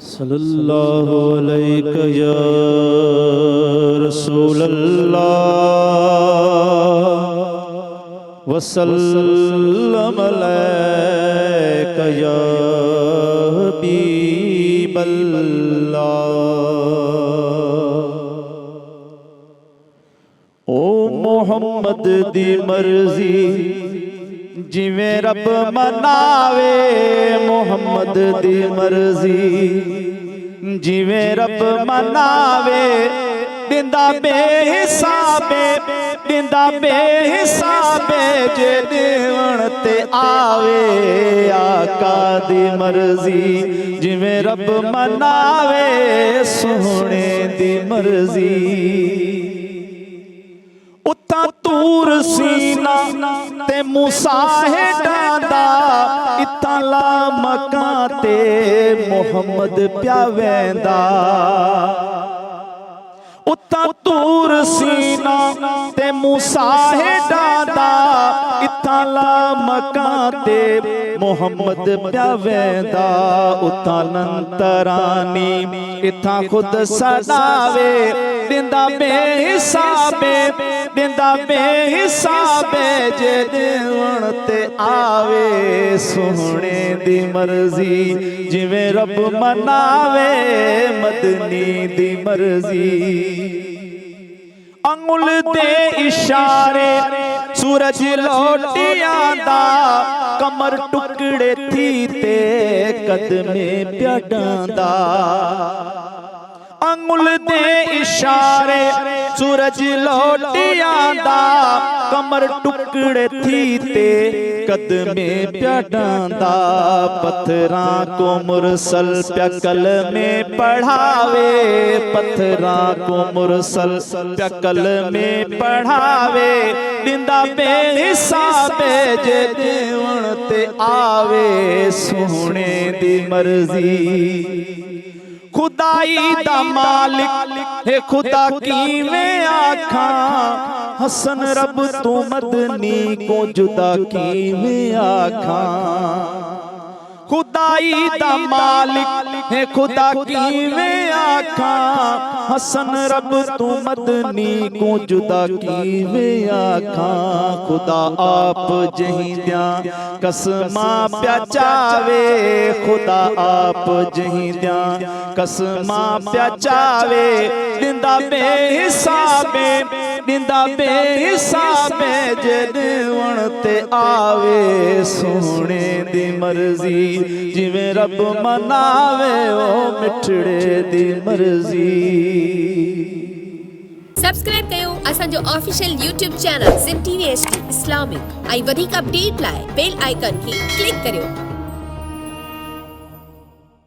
सल्लल्लाहु अलैका या रसूलल्लाह वसल्लम अलैका या हबीबल्लाह। ओ मोहम्मद दी मर्जी जिवें रब मनावे, मोहम्मद दी मर्जी जिवें रब मनावे, दिंदा बेहिसाबे दिंदा बेहिसाबे, जे देवण ते आवे। आका दी मर्जी जिवें रब मनावे, सोहणे दी मर्जी उता तूर सीना ते मूसा है डांदा, इता ला मकां ते मोहम्मद प्या वेंदा। उता तूर सीना ते मूसा है डांदा, इता ला मकां ते मोहम्मद प्या वेंदा। उता नंतरानी इथा खुद सदावे, दिंदा बेहिसाबे दिंदा बेहिसाबे, जे देवण ते आवे। सोहणे दी मर्जी जिवें रब मनावे, मदनी दी मर्जी अंगुल दे इशारे सूरज लौटी आंदा, कमर टुकड़े थी ते कदमे प्या डांदा। अंगुल दे इशारे सूरज लौटी आंदा, कमर टुकड़े थी ते कदमे प्या डांदा। पत्थरां को मुरसल प्या कलमे पढ़ावे, पत्थरां को मुरसल प्या कलमे पढ़ावे, दिंदा बेहिसाबे, जे देवण ते आवे। सोहणे दी मर्जी खुदाई दा मालिक है, खुदा कीवें आखां, हसन रब तू मदनी को जुदा कीवें आखां। खुदाई दा मालिक है, खुदा कीवें आखां, हसन रब तू मदनी को जुदा कीवें आखां। खुदा आप जहिंद्या कसमां प्या चावे, खुदा आप जहिंद्या कसमां प्या चावे, दिंदा बेहिसाबे दिंदा बेहिसाबे, जे देवण ते आवे। सोहणे दी मर्जी जिवें रब मनावे, ओ मिठड़े दी मर्जी। सब्सक्राइब कयो असांजो official YouTube channel Sindh TV HD Islamic. ऐं वधीक अपडेट लाइ बेल आइकन खे क्लिक करियो।